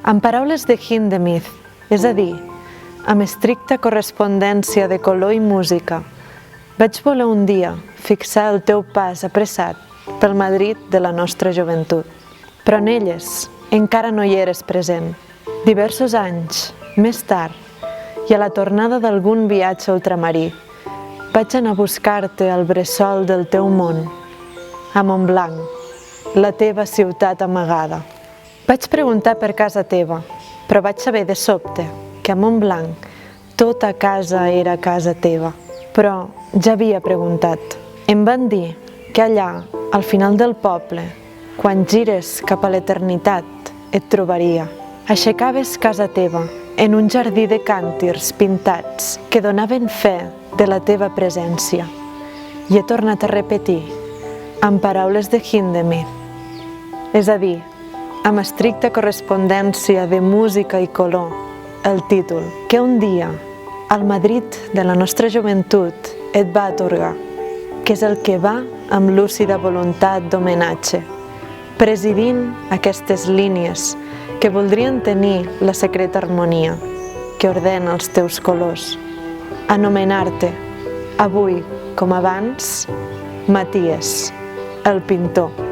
Amb paraules de Hindemith, és a dir, amb estricta correspondència de color i música, vaig voler un dia fixar el teu pas apressat pel Madrid de la nostra joventut. Però en elles encara no hi eres present. Diversos anys més tard, i a la tornada d'algun viatge ultramarí, vaig anar a buscar-te al bressol del teu món, a Montblanc, la teva ciutat amagada. Vaig preguntar per casa teva, però vaig saber de sobte que a Montblanc tota casa era casa teva. Però ja havia preguntat. Em van dir que allà, al final del poble, quan gires cap a l'eternitat, et trobaria. Aixecaves casa teva en un jardí de càntirs pintats que donaven fe de la teva presència. I he tornat a repetir, amb paraules de Hindemith, és a dir, amb estricta correspondència de música i color, el títol que un dia el Madrid de la nostra joventut et va atorgar, que és el que va amb lúcida voluntat d'homenatge, presidint aquestes línies que voldrien tenir la secreta harmonia que ordena els teus colors. Anomenar-te, avui com abans, Maties, el pintor.